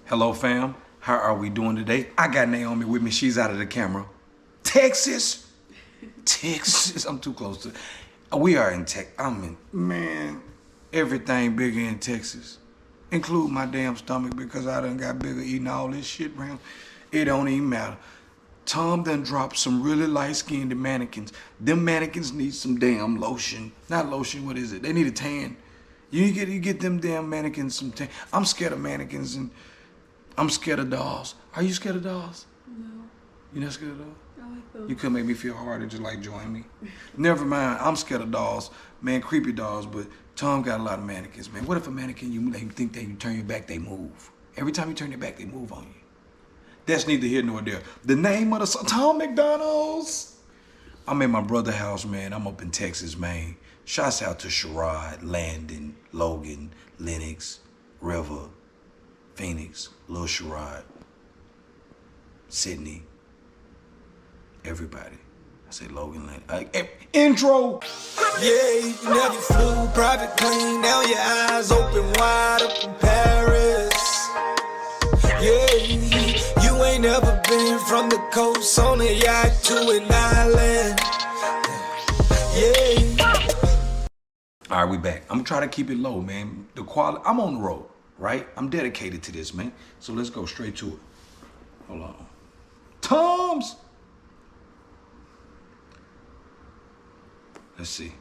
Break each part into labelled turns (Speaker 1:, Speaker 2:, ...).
Speaker 1: Hello, fam. How are we doing today? I got Naomi with me. She's out of the camera. Texas. I'm too close to. We are in Texas. Man, everything bigger in Texas. Include my damn stomach because I done got bigger eating all this shit around. It don't even matter. Tom done dropped some really light-skinned mannequins. Them mannequins need some damn lotion. Not lotion, what is it? They need a tan. You get them damn mannequins some tan. I'm scared of mannequins and I'm scared of dolls. Are you scared of dolls?
Speaker 2: No.
Speaker 1: You not scared of dolls?
Speaker 2: I like them.
Speaker 1: You could make me feel hard and just like join me. Never mind, I'm scared of dolls. Man, creepy dolls, but Tom got a lot of mannequins, man. What if a mannequin, you think that you turn your back, they move? Every time you turn your back, they move on you. That's neither here nor there. The name of the song, Tom Macdonald's. I'm at my brother's house, man. I'm up in Texas, man. Shouts out to Sherrod, Landon, Logan, Lennox, River, Phoenix, Lil Sherrod, Sydney, everybody. I say Logan, Landon. Intro.
Speaker 3: Yeah, you never flew private plane. Now your eyes open wide up in Paris. Yeah, you ain't never been from the coast on a yacht to an island. Yeah.
Speaker 1: All right, we back. I'm trying to keep it low, man. The quality, I'm on the road, right? I'm dedicated to this, man. So let's go straight to it. Hold on. Tom's. Let's see.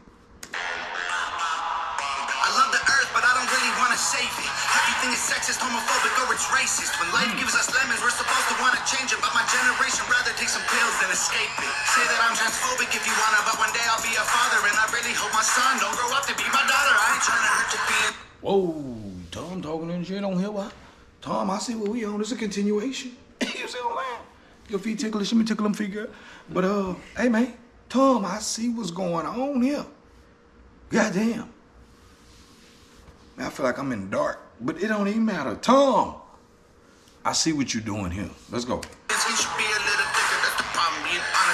Speaker 4: I love the earth, but I don't really want to save it. Everything is sexist, homophobic, or it's racist. When life gives us lemons, we're supposed to want to change it. But my generation rather take some pills than escape it. Say that I'm transphobic if you wanna, but one day I'll be a father. And I really hope my son don't grow up to be my daughter. I ain't trying to hurt your feelings.
Speaker 1: Whoa, Tom talking and shit on here, what? Tom, I see what we on. It's a continuation. You see what I'm saying? Your feet ticklish, let me tickle them feet, girl. But, hey, man. Tom, I see what's going on here. Goddamn. Man, I feel like I'm in the dark, but it don't even matter. Tom, I see what you're doing here. Let's go.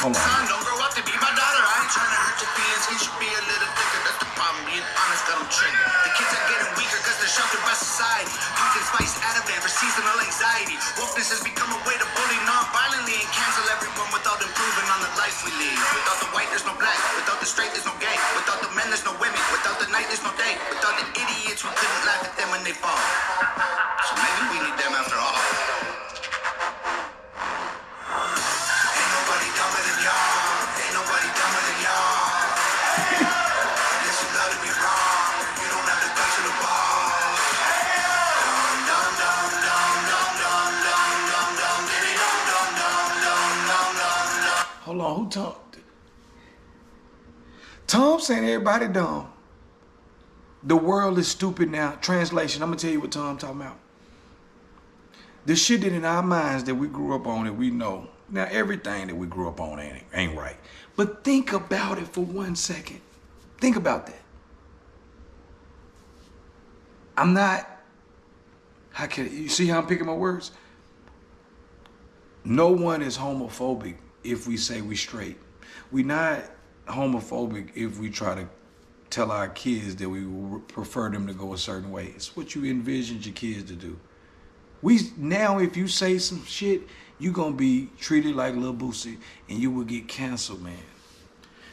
Speaker 1: Hold on.
Speaker 4: Son, don't grow up to be my daughter. I ain't trying to hurt your feelings. He should be a little thicker. That's the problem. Being honest, I don't trigger. The kids are getting weaker because they're sheltered by society. Pumpkin spice Ativan for seasonal anxiety. Wokeness has become a way to bully non-violently and cancel everyone without improving on the life we lead. Without the white, there's no black. Without the straight, there's no gay. Without the men, there's no women. Without the night, there's no day. Without the idiots who couldn't laugh at them when they fall. So maybe we need them after all. Ain't nobody dumber than y'all. Ain't nobody dumber than y'all. Guess you love to be wrong. You don't have to go to the ball. Dum dum dum dum dum dum dum dum diddy dum dum dum dum dum dum dum.
Speaker 1: Hold on, who Tom? Tom saying everybody dumb. The world is stupid now. Translation, I'm gonna tell you what Tom talking about. The shit that in our minds that we grew up on that we know. Now everything that we grew up on ain't right. But think about it for 1 second. Think about that. I'm not, how can you see how I'm picking my words? No one is homophobic if we say we straight. We not homophobic if we try to tell our kids that we prefer them to go a certain way. It's what you envisioned your kids to do. Now if you say some shit, you gonna be treated like Lil Boosie and you will get canceled, man.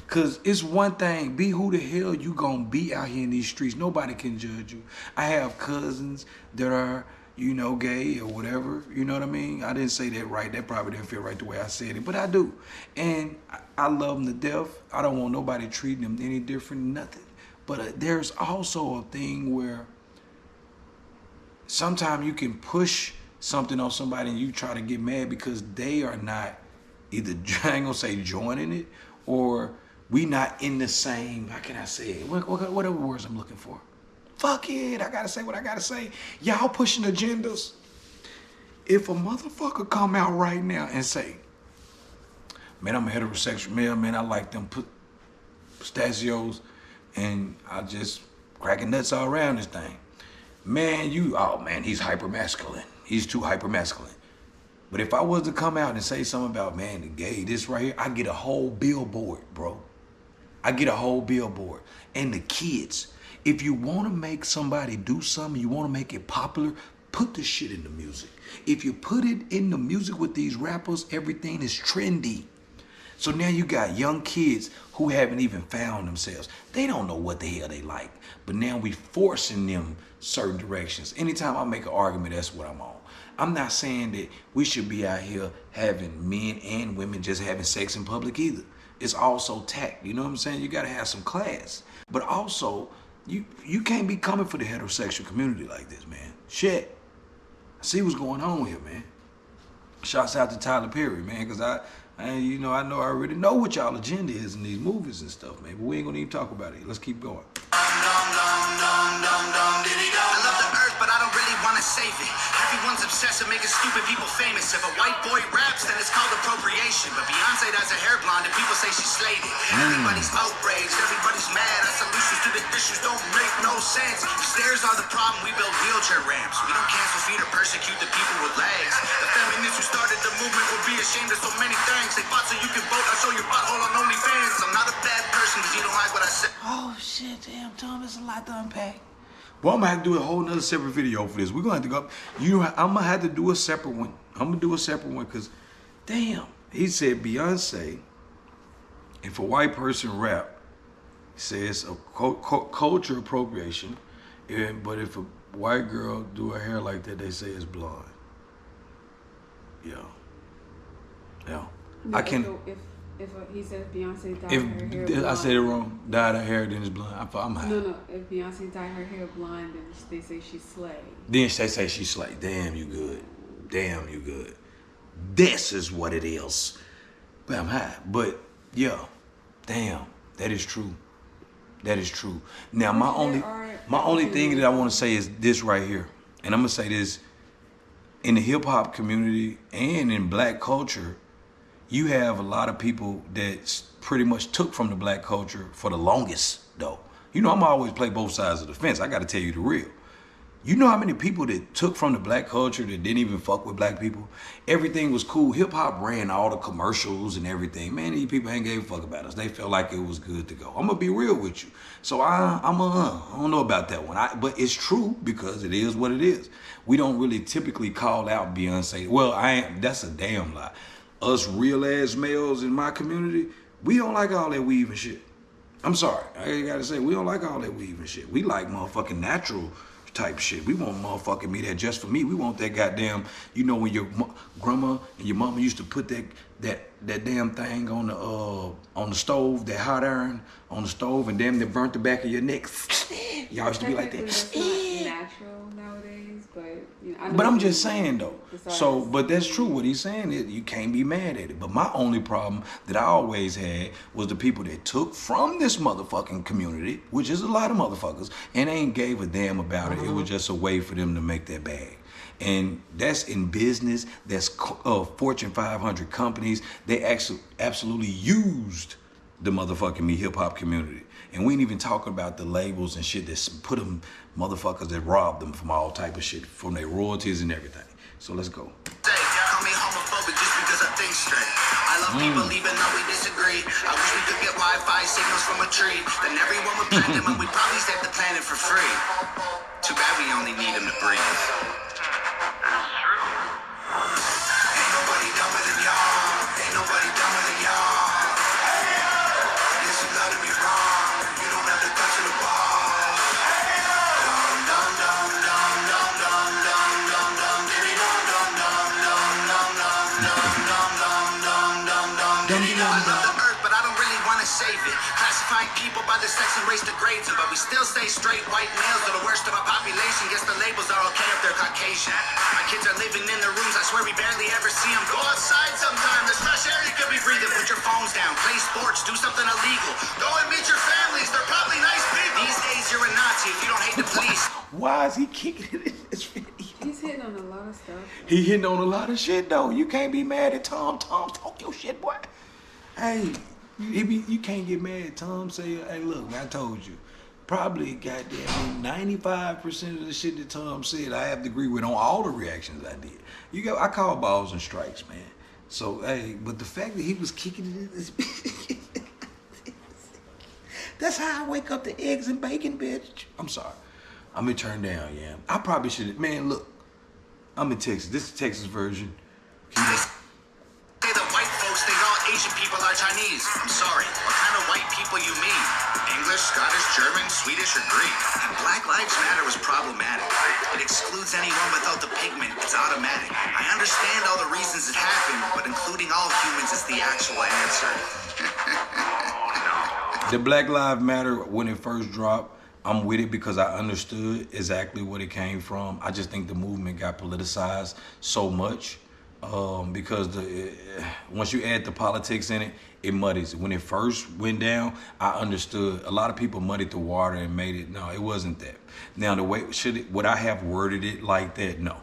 Speaker 1: Cause it's one thing, be who the hell you gonna be out here in these streets. Nobody can judge you. I have cousins that are, you know, gay or whatever, you know what I mean? I didn't say that right. That probably didn't feel right the way I said it, but I do. And I love them to death. I don't want nobody treating them any different, nothing. But there's also a thing where sometimes you can push something on somebody and you try to get mad because they are not either, I ain't gonna say joining it, or we not in the same, how can I say it? Whatever words I'm looking for. Fuck it, I gotta say what I gotta say. Y'all pushing agendas. If a motherfucker come out right now and say, man, I'm a heterosexual male, man, I like them pistachios and I just cracking nuts all around this thing. Man, oh man, he's hyper masculine. He's too hyper masculine. But if I was to come out and say something about, man, the gay, this right here, I get a whole billboard, bro. I get a whole billboard. And the kids, if you want to make somebody do something, you want to make it popular, put the shit in the music. If you put it in the music with these rappers, everything is trendy. So now you got young kids who haven't even found themselves. They don't know what the hell they like. But now we forcing them certain directions. Anytime I make an argument, that's what I'm on. I'm not saying that we should be out here having men and women just having sex in public either. It's also tact. You know what I'm saying? You got to have some class. But also, you can't be coming for the heterosexual community like this, man. Shit. I see what's going on here, man. Shouts out to Tyler Perry, man, because I know I already know what y'all agenda is in these movies and stuff, man. But we ain't gonna even talk about it. Let's keep going.
Speaker 4: I love the earth, but I don't really want to save it. Everyone's obsessed with making stupid people famous. If a white boy raps, then it's called appropriation. But Beyonce does a hair blonde and people say she slayed it. Everybody's outraged, everybody's mad. Our solutions to the issues don't make no sense. If stairs are the problem, we build wheelchair ramps. We don't cancel feet or persecute the people with legs. The feminists who started the movement would be ashamed of so many things. They fought so you can vote. I show your butthole on OnlyFans. I'm not a bad person because you don't like what I said.
Speaker 1: Oh shit, damn, Tom, it's a lot to unpack. Well, I'm gonna have to do a whole nother separate video for this. We're gonna have to go. I'm gonna have to do a separate one. I'm gonna do a separate one because, damn, he said Beyonce. If a white person rap, he says a culture appropriation. But if a white girl do her hair like that, they say it's blonde. Yeah.
Speaker 2: No,
Speaker 1: I can.
Speaker 2: If he says Beyonce dyed her hair blonde.
Speaker 1: I said it wrong. Dyed her hair, then it's blonde. I'm high.
Speaker 2: No. If Beyonce dyed her hair blonde, then they say she's slayed.
Speaker 1: Then they say she's slayed. Damn, you good. Damn, you good. This is what it is. But I'm high. But yeah, damn, that is true. That is true. Now my only thing that I want to say is this right here, and I'm gonna say this: in the hip hop community and in black culture, you have a lot of people that pretty much took from the black culture for the longest, though. You know, I'm always play both sides of the fence. I got to tell you the real. You know how many people that took from the black culture that didn't even fuck with black people? Everything was cool. Hip hop ran all the commercials and everything. Man, these people ain't gave a fuck about us. They felt like it was good to go. I'm gonna be real with you. So I don't know about that one. But it's true because it is what it is. We don't really typically call out Beyonce. Well, that's a damn lie. Us real ass males in my community, we don't like all that weave and shit. I'm sorry, I gotta say, we don't like all that weave and shit. We like motherfucking natural type shit. We want motherfucking me that just for me. We want that goddamn, you know, when your grandma and your mama used to put that damn thing on the stove, that hot iron on the stove, and damn, they burnt the back of your neck. Y'all used to be like that.
Speaker 2: That's not natural nowadays, but you know,
Speaker 1: but I'm just saying though. So, but that's true. What he's saying is you can't be mad at it. But my only problem that I always had was the people that took from this motherfucking community, which is a lot of motherfuckers, and ain't gave a damn about it. It was just a way for them to make their bag. And that's in business. That's Fortune 500 companies. They actually absolutely used the motherfucking hip hop community. And we ain't even talking about the labels and shit that put them motherfuckers that robbed them from all type of shit, from their royalties and everything. So let's go.
Speaker 4: Call me homophobic just because I think straight. I love people even though we disagree. I wish we could get Wi-Fi signals from a tree. Then everyone would plant them and we'd probably save the planet for free. Too bad we only need them to breathe. Ain't nobody dumber than y'all. Ain't nobody dumber than y'all. Yes, you love to be wrong. You don't have to touch the ball. Dum dum dum dum dum dum dum dum diddy dum dum dum dum dum dum dum dum dum dum diddy dum. I love the earth, but I don't really want to save it. Classifying people by the sex and race degrades them, but we still stay straight white males are the worst of our population. Guess the labels are okay if they're Caucasian. My kids are living in their rooms, I swear we barely ever see them. Go outside sometime, there's fresh air you could be breathing. Put your phones down, play sports, do something illegal. Go and meet your families, they're probably nice people. These days you're a Nazi if you don't hate the police.
Speaker 1: Why is he kicking it in his video?
Speaker 2: He's hitting on a lot of stuff.
Speaker 1: He hitting on a lot of shit though. You can't be mad at Tom. Tom, talk your shit, boy. Hey, you can't get mad at Tom. Say, hey, look, man, I told you. Probably goddamn 95% of the shit that Tom said, I have to agree with on all the reactions I did. I call balls and strikes, man. So, hey, but the fact that he was kicking it in this that's how I wake up to eggs and bacon, bitch. I'm sorry. I'm gonna turn down, yeah. I probably should have, man, look. I'm in Texas. This is the Texas version.
Speaker 4: Say that white folks think all Asian people are Chinese. I'm sorry. What kind of white people you mean? English, Scottish, German, Swedish, or Greek? Black Lives Matter was problematic. It excludes anyone without the pigment. It's automatic. I understand all the reasons it happened, but including all humans is the actual answer.
Speaker 1: The Black Lives Matter, when it first dropped, I'm with it because I understood exactly what it came from. I just think the movement got politicized so much. Because once you add the politics in it, it muddies it. When it first went down, I understood. A lot of people muddied the water and made it. No, it wasn't that. Now, the way would I have worded it like that? No,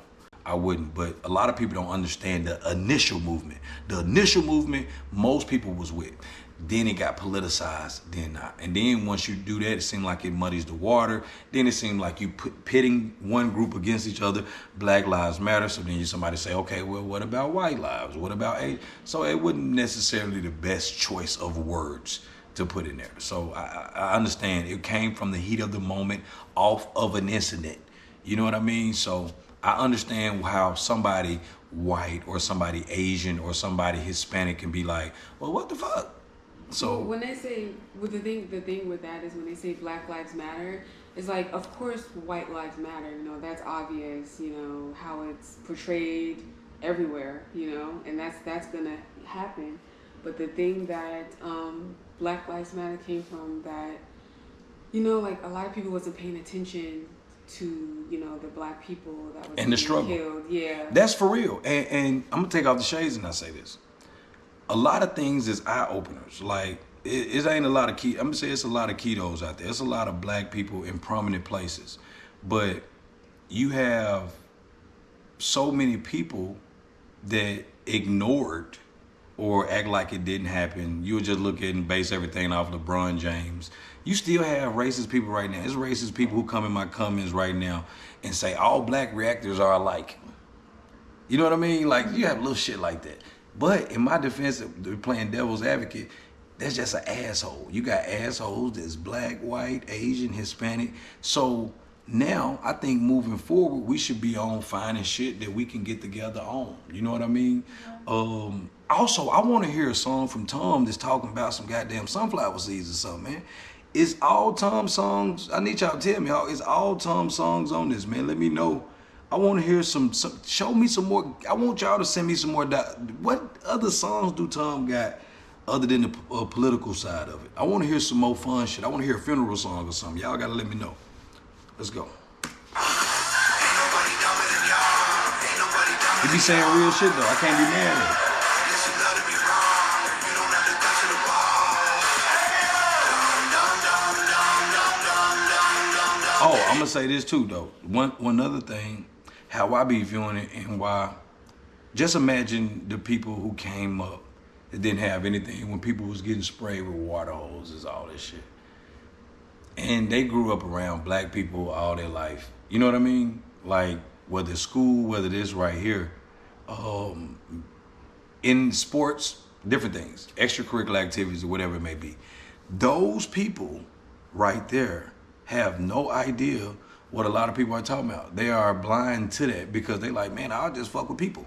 Speaker 1: I wouldn't. But a lot of people don't understand the initial movement. The initial movement, most people was with. Then it got politicized, then not. And then once you do that, it seemed like it muddies the water. Then it seemed like you pitting one group against each other. Black Lives Matter. So then somebody say, okay, well, what about white lives? What about AIDS? So it wasn't necessarily the best choice of words to put in there. So I understand it came from the heat of the moment, off of an incident. You know what I mean? So I understand how somebody white or somebody Asian or somebody Hispanic can be like, well, what the fuck? So
Speaker 2: when they say, well, the thing with that is when they say Black Lives Matter, it's like, of course white lives matter, you know, that's obvious, you know, how it's portrayed everywhere, you know, and that's gonna happen. But the thing that Black Lives Matter came from, that, you know, like a lot of people wasn't paying attention to, you know, the black people that was
Speaker 1: and the struggle
Speaker 2: killed. Yeah,
Speaker 1: that's for real. And I'm gonna take off the shades and I say this. A lot of things is eye openers. Like it ain't a lot of I'm gonna say it's a lot of Kitos out there. It's a lot of black people in prominent places, but you have so many people that ignored or act like it didn't happen. You would just look at and base everything off LeBron James. You still have racist people right now. There's racist people who come in my comments right now and say all black reactors are alike. You know what I mean? Like you have little shit like that. But in my defense, playing devil's advocate, that's just an asshole. You got assholes that's black, white, Asian, Hispanic. So now I think moving forward, we should be on finding shit that we can get together on. You know what I mean? Also, I want to hear a song from Tom that's talking about some goddamn sunflower seeds or something, man. Is all Tom songs, I need y'all to tell me, is all Tom songs on this, man? Let me know. I want to hear some, show me some more. I want y'all to send me some more. What other songs do Tom got other than the political side of it? I want to hear some more fun shit. I want to hear a funeral song or something. Y'all got to let me know. Let's go. He be saying real shit though. I can't be mad at him. Oh, I'm gonna say this too though. One other thing, how I be viewing it and why. Just imagine the people who came up that didn't have anything when people was getting sprayed with water hoses, all this shit. And they grew up around black people all their life. You know what I mean? Like whether it's school, whether this right here, in sports, different things, extracurricular activities or whatever it may be. Those people right there have no idea what a lot of people are talking about. They are blind to that because they like, man, I'll just fuck with people.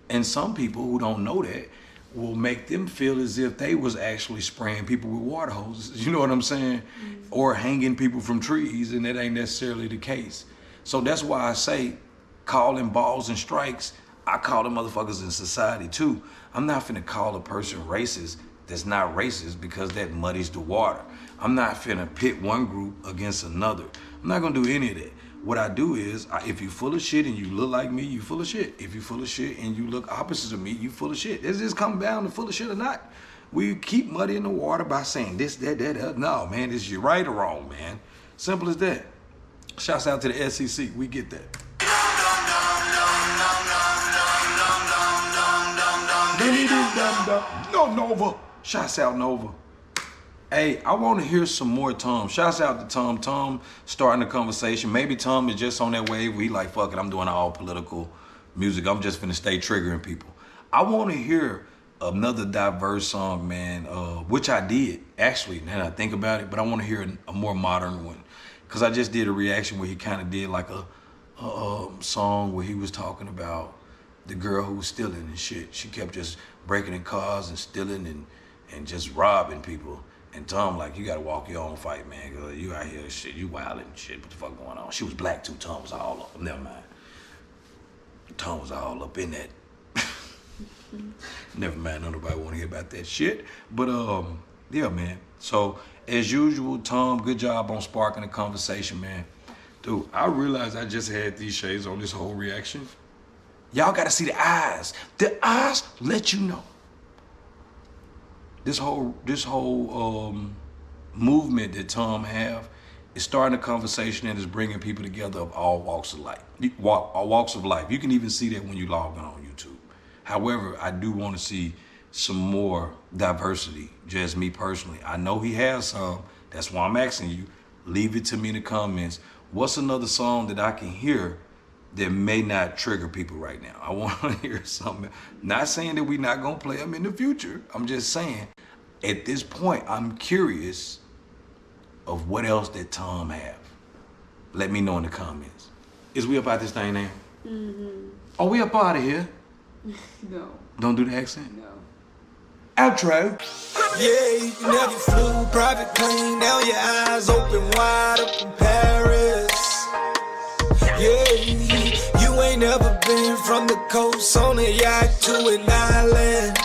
Speaker 1: And some people who don't know that will make them feel as if they was actually spraying people with water hoses, you know what I'm saying? Mm-hmm. Or hanging people from trees, and that ain't necessarily the case. So that's why I say calling balls and strikes, I call them motherfuckers in society too. I'm not finna call a person racist that's not racist because that muddies the water. I'm not finna pit one group against another. I'm not gonna do any of that. What I do is, if you full of shit and you look like me, you full of shit. If you full of shit and you look opposite of me, you full of shit. It's just come down to full of shit or not. We keep muddying the water by saying this, that. No, man, this you right or wrong, man. Simple as that. Shouts out to the SEC. We get that. No, Nova. Shouts out Nova. Hey, I want to hear some more Tom. Shouts out to Tom. Tom starting the conversation. Maybe Tom is just on that wave where he like, fuck it, I'm doing all political music. I'm just finna stay triggering people. I want to hear another diverse song, man, which I did, actually, now that I think about it, but I want to hear a more modern one. Because I just did a reaction where he kind of did like a song where he was talking about the girl who was stealing and shit. She kept just breaking in cars and stealing and just robbing people. And Tom like, you gotta walk your own fight, man. Cause you out here, shit, you wildin' and shit. What the fuck going on? She was black too. Tom was all up. Never mind. Tom was all up in that. Never mind. Nobody want to hear about that shit. But yeah, man. So as usual, Tom, good job on sparking the conversation, man. Dude, I realized I just had these shades on this whole reaction. Y'all gotta see the eyes. The eyes let you know. This whole movement that Tom have is starting a conversation and is bringing people together of all walks of life. Walks of life. You can even see that when you log on YouTube. However, I do want to see some more diversity, just me personally. I know he has some. That's why I'm asking you. Leave it to me in the comments. What's another song that I can hear that may not trigger people right now? I want to hear something. Not saying that we're not going to play them in the future. I'm just saying, at this point, I'm curious of what else that Tom have. Let me know in the comments. Is we up out this thing now?
Speaker 2: Mm-hmm.
Speaker 1: Are we up out of here?
Speaker 2: No.
Speaker 1: Don't do the accent?
Speaker 2: No.
Speaker 3: Yeah,
Speaker 1: Outro.
Speaker 3: you never flew private plane. Now your eyes open wide up in Paris. Yeah, you ain't never been from the coast on a yacht to an island.